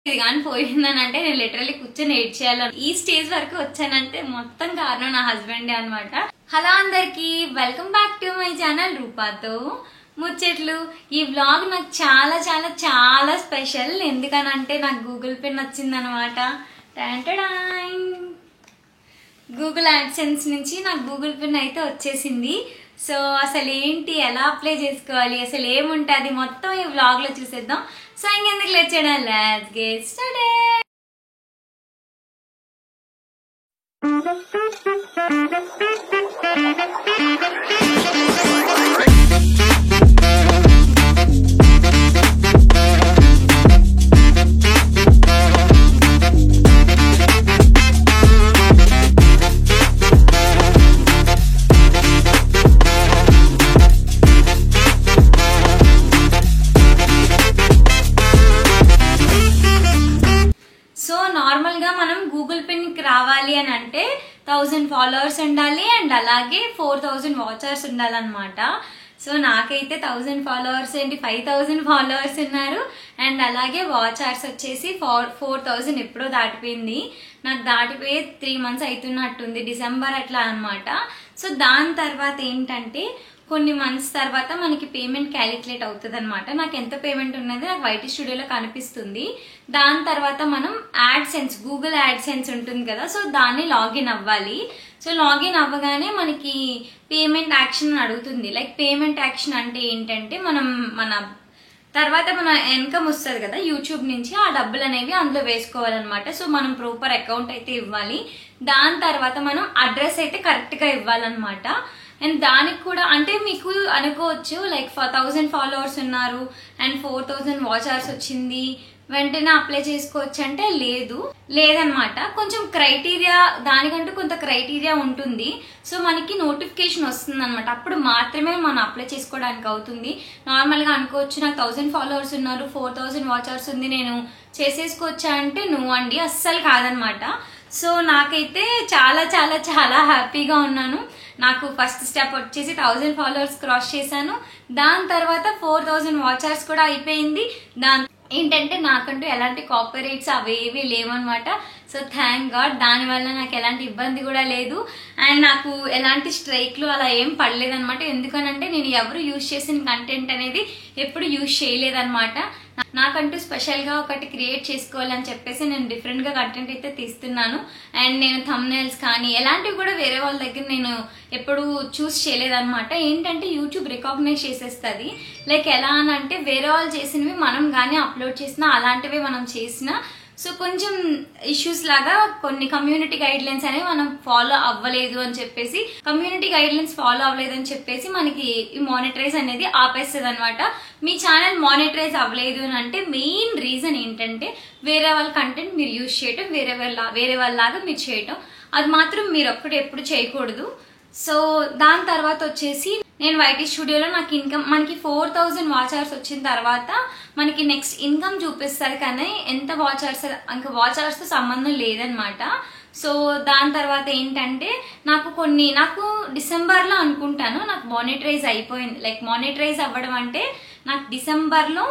ఇది కానీ పోయిందనంటే నేను లిటరల్లీ కూర్చొని ఏడ్చేయాలి. ఈ స్టేజ్ వరకు వచ్చానంటే మొత్తం కారణం నా హస్బెండే అనమాట. హలో అందరికి, welcome back to my channel రూపాతో ముచ్చట్లు. ఈ వ్లాగ్ నాకు చాలా చాలా చాలా స్పెషల్. ఎందుకనంటే నాకు గూగుల్ పిన్ వచ్చిందనమాట. గూగుల్ యాడ్సెన్స్ నుంచి నాకు గూగుల్ పిన్ అయితే వచ్చేసింది. సో అసలు ఏంటి, ఎలా అప్లై చేసుకోవాలి, అసలు ఏముంటుంది మొత్తం ఈ వ్లాగ్ లో చూసేద్దాం. సో ఇంకెందుకు లేట్ చేయడం, లెట్స్ గెట్ స్టార్టెడ్. మనం గూగుల్ పిన్ కి రావాలి అని అంటే 1000 ఫాలోవర్స్ ఉండాలి అండ్ అలాగే 4000 వాచర్స్ ఉండాలన్నమాట. సో నాకైతే 1000 ఫాలోవర్స్ ఏంటి 5000 ఫాలోవర్స్ ఉన్నారు అండ్ అలాగే వాచర్స్ వచ్చేసి 4000 ఎప్పుడో దాటిపోయింది. నాకు దాటిపోయి 3 మంత్స్ అవుతున్నట్టుంది, డిసెంబర్ అట్లా అనమాట. సో దాని తర్వాత ఏంటంటే కొన్ని మంత్స్ తర్వాత మనకి పేమెంట్ క్యాలిక్యులేట్ అవుతుంది అనమాట. నాకు ఎంత పేమెంట్ ఉన్నది నాకు వైటీ స్టూడియోలో కనిపిస్తుంది. దాని తర్వాత మనం యాడ్సెన్స్, గూగుల్ యాడ్సెన్స్ ఉంటుంది కదా, సో దాన్ని లాగిన్ అవ్వాలి. సో లాగిన్ అవ్వగానే మనకి పేమెంట్ యాక్షన్ అడుగుతుంది. లైక్ పేమెంట్ యాక్షన్ అంటే ఏంటంటే మన తర్వాత మన ఇన్కమ్ వస్తుంది కదా యూట్యూబ్ నుంచి, ఆ డబ్బులు అనేవి అందులో వేసుకోవాలన్నమాట. సో మనం ప్రాపర్ అకౌంట్ అయితే ఇవ్వాలి. దాని తర్వాత మనం అడ్రస్ అయితే కరెక్ట్ గా ఇవ్వాలన్నమాట. అండ్ దానికి కూడా అంటే మీకు అనుకోవచ్చు లైక్ 1000 ఫాలోవర్స్ ఉన్నారు అండ్ 4000 వాచర్స్ వచ్చింది, వెంటనే అప్లై చేసుకోవచ్చు అంటే లేదనమాట. కొంచెం క్రైటీరియా, దానికంటూ కొంత క్రైటీరియా ఉంటుంది. సో మనకి నోటిఫికేషన్ వస్తుంది అనమాట, అప్పుడు మాత్రమే మనం అప్లై చేసుకోవడానికి అవుతుంది. నార్మల్ గా అనుకోవచ్చు నాకు 1000 ఫాలోవర్స్ ఉన్నారు, 4000 వాచర్స్ ఉంది, నేను చేసేసుకోవచ్చా అంటే నువ్వు అండి, అస్సలు కాదనమాట. సో నాకైతే చాలా చాలా చాలా హ్యాపీగా ఉన్నాను. నాకు ఫస్ట్ స్టెప్ వచ్చేసి 1000 ఫాలోవర్స్ క్రాస్ చేశాను. దాని తర్వాత 4000 వాచర్స్ కూడా అయిపోయింది. ఏంటంటే నాకంటూ ఎలాంటి కాపీరైట్స్ అవేవి లేవన్నమాట. సో థ్యాంక్ గాడ్, దానివల్ల నాకు ఎలాంటి ఇబ్బంది కూడా లేదు అండ్ నాకు ఎలాంటి స్ట్రైక్లు అలా ఏం పడలేదన్నమాట. ఎందుకనంటే నేను ఎవరు యూజ్ చేసిన కంటెంట్ అనేది ఎప్పుడు యూజ్ చేయలేదన్నమాట. నాకంటూ స్పెషల్ గా ఒకటి క్రియేట్ చేసుకోవాలని చెప్పేసి నేను డిఫరెంట్ గా కంటెంట్ అయితే తీస్తున్నాను. అండ్ నేను థంబ్నెయిల్స్ కానీ ఎలాంటివి కూడా వేరే వాళ్ళ దగ్గర నేను ఎప్పుడు చూస్ చేయలేదన్నమాట. ఏంటంటే యూట్యూబ్ రికాగ్నైజ్ చేసేస్తుంది. లైక్ ఎలా అని అంటే వేరే వాళ్ళు చేసినవి మనం కానీ అప్లోడ్ చేసినా, అలాంటివి మనం చేసినా సో కొంచెం ఇష్యూస్ లాగా కొన్ని కమ్యూనిటీ గైడ్ లైన్స్ అనేవి మనం ఫాలో అవ్వలేదు అని చెప్పేసి, కమ్యూనిటీ గైడ్ లైన్స్ ఫాలో అవ్వలేదు అని చెప్పేసి మనకి ఈ మానిటరైజ్ అనేది ఆపేస్తుంది అనమాట. మీ ఛానల్ మానిటరైజ్ అవ్వలేదు అని అంటే మెయిన్ రీజన్ ఏంటంటే వేరే వాళ్ళ కంటెంట్ మీరు యూజ్ చేయటం, వేరే వాళ్ళలాగా మీరు చేయటం, అది మాత్రం మీరు ఒక్కటి ఎప్పుడు చేయకూడదు. సో దాని తర్వాత వచ్చేసి నేను వైటీ స్టూడియోలో నాకు ఇన్కమ్ మనకి 4000 వాచర్స్ వచ్చిన తర్వాత మనకి నెక్స్ట్ ఇన్కమ్ చూపిస్తుంది, కానీ ఎంత వాచర్స్ ఇంకా వాచర్స్ తో సంబంధం లేదనమాట. సో దాని తర్వాత ఏంటంటే నాకు డిసెంబర్ లో అనుకుంటాను నాకు మానిటరైజ్ అయిపోయింది. లైక్ మానిటరైజ్ అవ్వడం అంటే నాకు డిసెంబర్ లో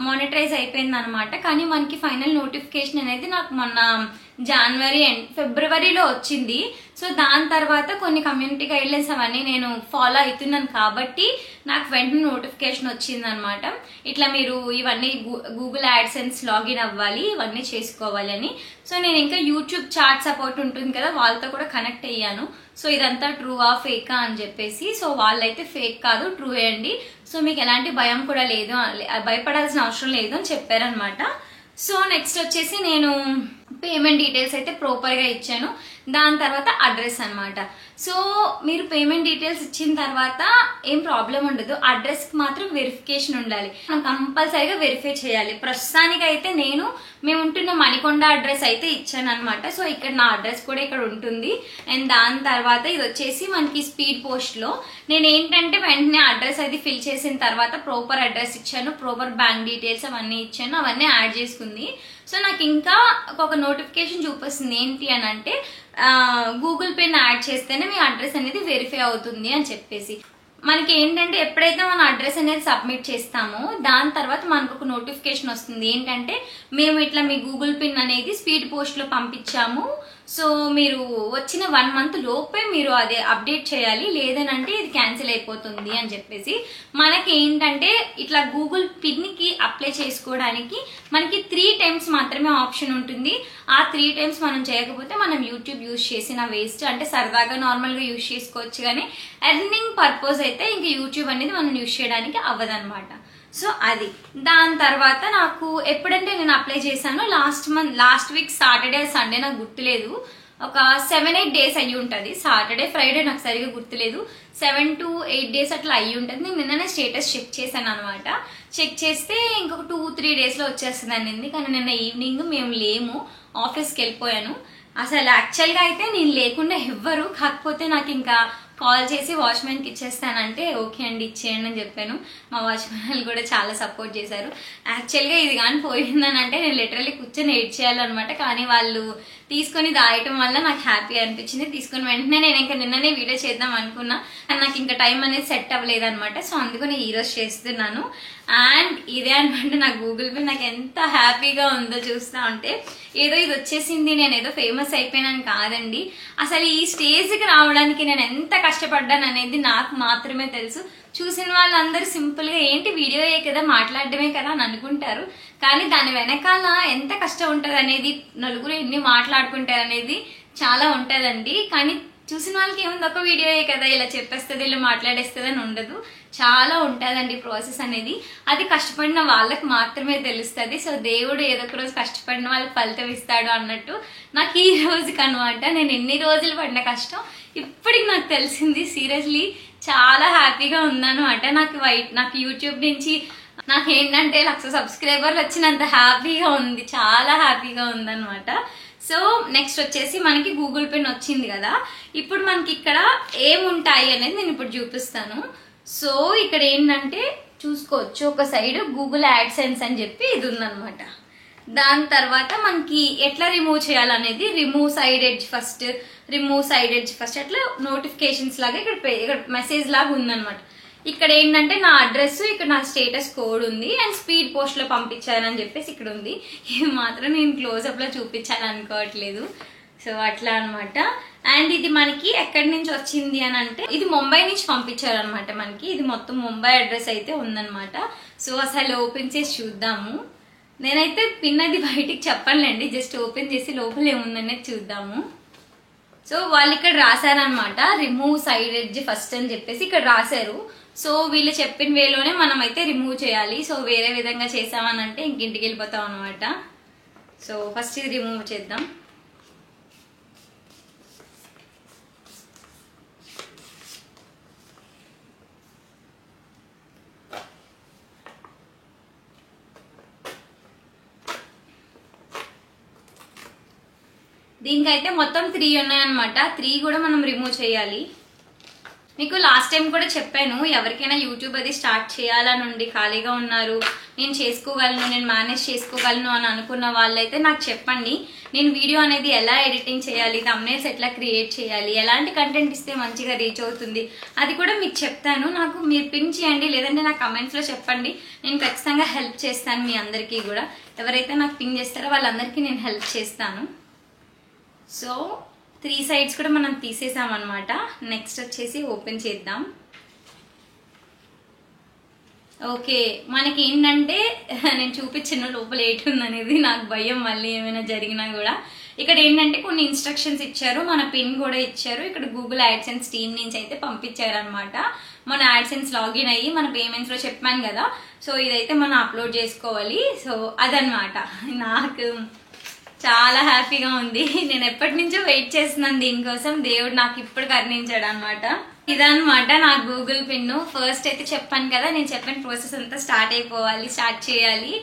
మానిటరైజ్ అయిపోయింది అనమాట. కానీ మనకి ఫైనల్ నోటిఫికేషన్ అనేది నాకు మొన్న జనవరి అండ్ ఫిబ్రవరిలో వచ్చింది. సో దాని తర్వాత కొన్ని కమ్యూనిటీ గైడ్లైన్స్ అవన్నీ నేను ఫాలో అవుతున్నాను కాబట్టి నాకు వెంటనే నోటిఫికేషన్ వచ్చింది అనమాట. ఇట్లా మీరు ఇవన్నీ గూగుల్ యాడ్సెన్స్ లాగిన్ అవ్వాలి, ఇవన్నీ చేసుకోవాలి అని. సో నేను ఇంకా యూట్యూబ్ చాట్ సపోర్ట్ ఉంటుంది కదా, వాళ్ళతో కూడా కనెక్ట్ అయ్యాను. సో ఇదంతా ట్రూవా ఫేకా అని చెప్పేసి, సో వాళ్ళైతే ఫేక్ కాదు, ట్రూ అండి. సో మీకు ఎలాంటి భయం కూడా లేదు, భయపడాల్సిన అవసరం లేదు అని చెప్పారనమాట. సో నెక్స్ట్ వచ్చేసి నేను పేమెంట్ డీటెయిల్స్ అయితే ప్రాపర్ గా ఇచ్చాను. దాని తర్వాత అడ్రస్ అనమాట. సో మీరు పేమెంట్ డీటెయిల్స్ ఇచ్చిన తర్వాత ఏం ప్రాబ్లం ఉండదు, అడ్రస్ కి మాత్రం వెరిఫికేషన్ ఉండాలి, కంపల్సరీగా వెరిఫై చేయాలి. ప్రస్తుతానికి అయితే మేము ఉంటున్న మణికొండ అడ్రస్ అయితే ఇచ్చాను అనమాట. సో ఇక్కడ నా అడ్రస్ కూడా ఇక్కడ ఉంటుంది. అండ్ దాని తర్వాత ఇది వచ్చేసి మనకి స్పీడ్ పోస్ట్ లో నేను ఏంటంటే వెంటనే అడ్రస్ అది ఫిల్ చేసిన తర్వాత ప్రాపర్ అడ్రస్ ఇచ్చాను, ప్రాపర్ బ్యాంక్ డీటెయిల్స్ అవన్నీ ఇచ్చాను, అవన్నీ యాడ్ చేసుకుంది. సో నాకు ఇంకా ఒక నోటిఫికేషన్ చూపిస్తుంది ఏంటి అని అంటే గూగుల్ పిన్ యాడ్ చేస్తేనే మీ అడ్రస్ అనేది వెరిఫై అవుతుంది అని చెప్పేసి. మనకి ఏంటంటే ఎప్పుడైతే మన అడ్రస్ అనేది సబ్మిట్ చేస్తామో దాని తర్వాత మనకు ఒక నోటిఫికేషన్ వస్తుంది ఏంటంటే మేము ఇట్లా మీ గూగుల్ పిన్ అనేది స్పీడ్ పోస్ట్ లో పంపించాము, సో మీరు వచ్చిన 1 month లోపే మీరు అదే అప్డేట్ చేయాలి, లేదనంటే ఇది క్యాన్సిల్ అయిపోతుంది అని చెప్పేసి. మనకి ఏంటంటే ఇట్లా గూగుల్ పిన్ కి అప్లై చేసుకోవడానికి మనకి 3 times మాత్రమే ఆప్షన్ ఉంటుంది. ఆ 3 times మనం చేయకపోతే మనం యూట్యూబ్ యూజ్ చేసిన వేస్ట్. అంటే సరదాగా నార్మల్ గా యూజ్ చేసుకోవచ్చు, కానీ ఎర్నింగ్ పర్పస్ అయితే ఇంకా యూట్యూబ్ అనేది మనం యూజ్ చేయడానికి అవ్వదన్నమాట. సో అది దాని తర్వాత నాకు ఎప్పుడంటే నేను అప్లై చేశాను లాస్ట్ వీక్ సాటర్డే సండే నాకు గుర్తులేదు, ఒక 7-8 days అయ్యి ఉంటుంది. సాటర్డే ఫ్రైడే నాకు సరిగా గుర్తులేదు, 7 to 8 days అట్లా అయ్యి ఉంటుంది. నేను నిన్ననే స్టేటస్ చెక్ చేశాను అనమాట. చెక్ చేస్తే ఇంకొక 2-3 days లో వచ్చేస్తుంది అనింది, కానీ నిన్న ఈవినింగ్ మేము లేము, ఆఫీస్కి వెళ్ళిపోయాను. అసలు యాక్చువల్గా అయితే నేను లేకుండా ఎవ్వరు, కాకపోతే నాకు ఇంకా కాల్ చేసి వాచ్మెన్కి ఇచ్చేస్తానంటే ఓకే అండి ఇచ్చేయండి అని చెప్పాను. మా వాచ్మెన్ కూడా చాలా సపోర్ట్ చేశారు. యాక్చువల్గా ఇది కానీ పోయిందని అంటే నేను లిటరల్లీ కూర్చొని ఎయిట్ చేయాలన్నమాట, కానీ వాళ్ళు తీసుకొని దాయటం వల్ల నాకు హ్యాపీ అనిపించింది. తీసుకుని వెంటనే నేను ఇంకా నిన్ననే వీడియో చేద్దాం అనుకున్నా, కానీ నాకు ఇంకా టైం అనేది సెట్ అవ్వలేదు అనమాట. సో అందుకని ఈరోజు చేస్తున్నాను. అండ్ ఇదే అనమాట నా గూగుల్ పే. నాకు ఎంత హ్యాపీగా ఉందో చూస్తా ఉంటే. ఏదో ఇది వచ్చేసింది నేను ఏదో ఫేమస్ అయిపోయినాను కాదండి, అసలు ఈ స్టేజ్కి రావడానికి నేను ఎంత కష్టపడ్డాను అనేది నాకు మాత్రమే తెలుసు. చూసిన వాళ్ళందరూ సింపుల్ గా ఏంటి వీడియోయే కదా మాట్లాడడమే కదా అని అనుకుంటారు, కానీ దాని వెనకాల ఎంత కష్టం ఉంటది అనేది, నలుగురు ఎన్ని మాట్లాడుకుంటారు అనేది చాలా ఉంటదండి. కానీ చూసిన వాళ్ళకి ఏముంది ఒక వీడియోయే కదా ఇలా చెప్పేస్తుంది ఇలా మాట్లాడేస్తుంది అని ఉండదు, చాలా ఉంటదండి ప్రాసెస్ అనేది. అది కష్టపడిన వాళ్ళకి మాత్రమే తెలుస్తుంది. సో దేవుడు ఏదో ఒక రోజు కష్టపడిన వాళ్ళకి ఫలితం ఇస్తాడు అన్నట్టు నాకు ఈ రోజుకి అనమాట. నేను ఎన్ని రోజులు పడిన కష్టం ఇప్పటికి నాకు తెలిసింది. సీరియస్లీ చాలా హ్యాపీగా ఉందన్నమాట. నాకు యూట్యూబ్ నుంచి నాకు ఏంటంటే 1,00,000 సబ్స్క్రైబర్లు వచ్చినంత హ్యాపీగా ఉంది, చాలా హ్యాపీగా ఉందన్నమాట. సో నెక్స్ట్ వచ్చేసి మనకి గూగుల్ పిన్ వచ్చింది కదా, ఇప్పుడు మనకి ఇక్కడ ఏముంటాయి అనేది నేను ఇప్పుడు చూపిస్తాను. సో ఇక్కడ ఏంటంటే చూసుకోవచ్చు, ఒక సైడ్ గూగుల్ యాడ్సెన్స్ అని చెప్పి ఇది ఉందన్నమాట. దాని తర్వాత మనకి ఎట్లా రిమూవ్ చేయాలనేది రిమూవ్ సైడ్ ఎడ్జ్ ఫస్ట్ అట్లా నోటిఫికేషన్స్ లాగా ఇక్కడ మెసేజ్ లాగా ఉందన్నమాట. ఇక్కడ ఏంటంటే నా అడ్రస్, ఇక్కడ నా స్టేటస్ కోడ్ ఉంది, అండ్ స్పీడ్ పోస్ట్ లో పంపించాలని చెప్పేసి ఇక్కడ ఉంది. ఇది మాత్రం నేను క్లోజ్అప్ లో చూపించాలనుకోవట్లేదు. సో అట్లా అనమాట. అండ్ ఇది మనకి ఎక్కడి నుంచి వచ్చింది అని అంటే ఇది ముంబై నుంచి పంపించారనమాట మనకి. ఇది మొత్తం ముంబై అడ్రస్ అయితే ఉందన్నమాట. సో అసలు ఓపెన్ చేసి చూద్దాము. నేనైతే పిన్ అది బయటికి చెప్పనులేండి, జస్ట్ ఓపెన్ చేసి లోపల ఏముందనేది చూద్దాము. సో వాళ్ళు ఇక్కడ రాశారనమాట రిమూవ్ సైడ్ ఎడ్జ్ ఫస్ట్ అని చెప్పేసి ఇక్కడ రాశారు. సో వీళ్ళు చెప్పిన వేలోనే మనం అయితే రిమూవ్ చేయాలి. సో వేరే విధంగా చేసామనంటే ఇంకింటికి వెళ్ళిపోతాం అనమాట. సో ఫస్ట్ ఇది రిమూవ్ చేద్దాం. దీనికైతే మొత్తం 3 ఉన్నాయన్నమాట. 3 కూడా మనం రిమూవ్ చేయాలి. మీకు లాస్ట్ టైం కూడా చెప్పాను, ఎవరికైనా యూట్యూబ్ అది స్టార్ట్ చేయాలని ఉండి ఖాళీగా ఉన్నారు, నేను చేసుకోగలను, నేను మేనేజ్ చేసుకోగలను అని అనుకున్న వాళ్ళైతే నాకు చెప్పండి. నేను వీడియో అనేది ఎలా ఎడిటింగ్ చేయాలి, థంబ్నెయిల్స్ ఎట్లా క్రియేట్ చేయాలి, ఎలాంటి కంటెంట్ ఇస్తే మంచిగా రీచ్ అవుతుంది అది కూడా మీకు చెప్తాను. నాకు మీరు పిన్ చేయండి, లేదంటే నా కమెంట్స్ లో చెప్పండి, నేను ఖచ్చితంగా హెల్ప్ చేస్తాను. మీ అందరికీ కూడా ఎవరైతే నాకు పిన్ చేస్తారో వాళ్ళందరికీ నేను హెల్ప్ చేస్తాను. సో 3 sides కూడా మనం తీసేసామన్నమాట. నెక్స్ట్ వచ్చేసి ఓపెన్ చేద్దాం. ఓకే, మనకి ఏంటంటే నేను చూపించిన లోపల ఏటుందనేది నాకు భయం, మళ్ళీ ఏమైనా జరిగినా కూడా. ఇక్కడ ఏంటంటే కొన్ని ఇన్స్ట్రక్షన్స్ ఇచ్చారు, మన పిన్ కూడా ఇచ్చారు. ఇక్కడ గూగుల్ యాడ్సెన్స్ టీమ్ నుంచి అయితే పంపించారు అనమాట. మన యాడ్సెన్స్ లాగిన్ అయ్యి మన పేమెంట్స్ లో చెప్పాను కదా, సో ఇదైతే మనం అప్లోడ్ చేసుకోవాలి. సో అదనమాట. నాకు చాలా హ్యాపీగా ఉంది. నేను ఎప్పటి నుంచో వెయిట్ చేస్తున్నాను దీనికోసం, దేవుడు నాకు ఇప్పుడు కరుణించాడు అనమాట. ఇదనమాట నా గూగుల్ పిన్. ఫస్ట్ అయితే చెప్పాను కదా, నేను చెప్పిన ప్రాసెస్ అంతా స్టార్ట్ చేయాలి.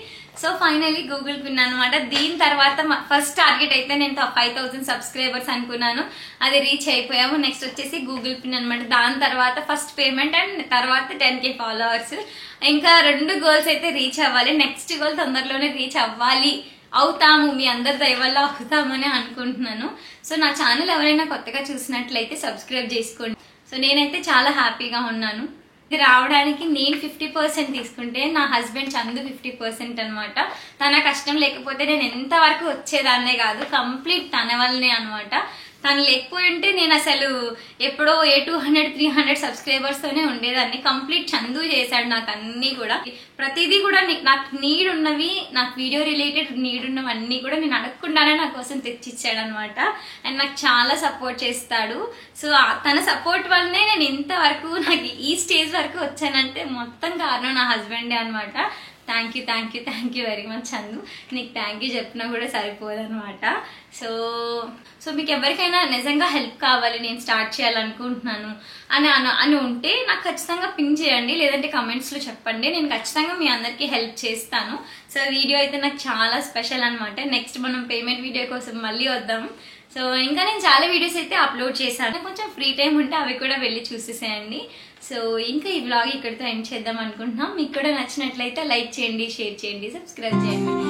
సో ఫైనలీ గూగుల్ పిన్ అనమాట. దీని తర్వాత ఫస్ట్ టార్గెట్ అయితే నేను 5,000 సబ్స్క్రైబర్స్ అనుకున్నాను, అది రీచ్ అయిపోయాము. నెక్స్ట్ వచ్చేసి గూగుల్ పిన్ అనమాట. దాని తర్వాత ఫస్ట్ పేమెంట్ అండ్ తర్వాత 10K ఫాలోవర్స్. ఇంకా 2 గోల్స్ అయితే రీచ్ అవ్వాలి. నెక్స్ట్ గోల్ తొందరలోనే రీచ్ అవుతాము, మీ అందరి దయ వల్ల అవుతామని అనుకుంటున్నాను. సో నా ఛానల్ ఎవరైనా కొత్తగా చూసినట్లయితే సబ్స్క్రైబ్ చేసుకోండి. సో నేనైతే చాలా హ్యాపీగా ఉన్నాను. ఇది రావడానికి నేను 50% తీసుకుంటే నా హస్బెండ్ చందు 50% అనమాట. తన కష్టం లేకపోతే నేను ఎంత వరకు వచ్చేదాన్నే కాదు, కంప్లీట్ తన వల్లనే అనమాట. తను లేకపోయి ఉంటే నేను అసలు ఎప్పుడో 200-300 సబ్స్క్రైబర్స్ తోనే ఉండేదాన్ని. కంప్లీట్ చందు చేశాడు నాకు అన్ని కూడా, ప్రతిదీ కూడా నాకు నీడ్ ఉన్నవి, నాకు వీడియో రిలేటెడ్ నీడ్ ఉన్నవన్నీ కూడా నేను అడగకుండానే నా కోసం తెచ్చిచ్చాడు అనమాట. అండ్ నాకు చాలా సపోర్ట్ చేస్తాడు. సో తన సపోర్ట్ వల్లనే నేను ఇంతవరకు నాకు ఈ స్టేజ్ వరకు వచ్చానంటే మొత్తం కారణం నా హస్బెండే అనమాట. Thank you very much Chandu. నీకు థ్యాంక్ యూ చెప్పినా కూడా సరిపోదనమాట. సో మీకు ఎవరికైనా నిజంగా హెల్ప్ కావాలి, నేను స్టార్ట్ చేయాలనుకుంటున్నాను అని ఉంటే నాకు ఖచ్చితంగా పింక్ చేయండి, లేదంటే కమెంట్స్లో చెప్పండి. నేను ఖచ్చితంగా మీ అందరికీ హెల్ప్ చేస్తాను. సో వీడియో అయితే నాకు చాలా స్పెషల్ అనమాట. నెక్స్ట్ మనం పేమెంట్ వీడియో కోసం మళ్ళీ వద్దాం. సో ఇంకా నేను చాలా వీడియోస్ అయితే అప్లోడ్ చేశాను, కొంచెం ఫ్రీ టైం ఉంటే అవి కూడా వెళ్ళి చూసేసేయండి. సో ఇంకా ఈ వ్లాగ్ ఇక్కడితో ఎండ్ చేద్దాం అనుకుంటున్నాం. మీకు కూడా నచ్చినట్లయితే లైక్ చేయండి, షేర్ చేయండి, సబ్స్క్రైబ్ చేయండి.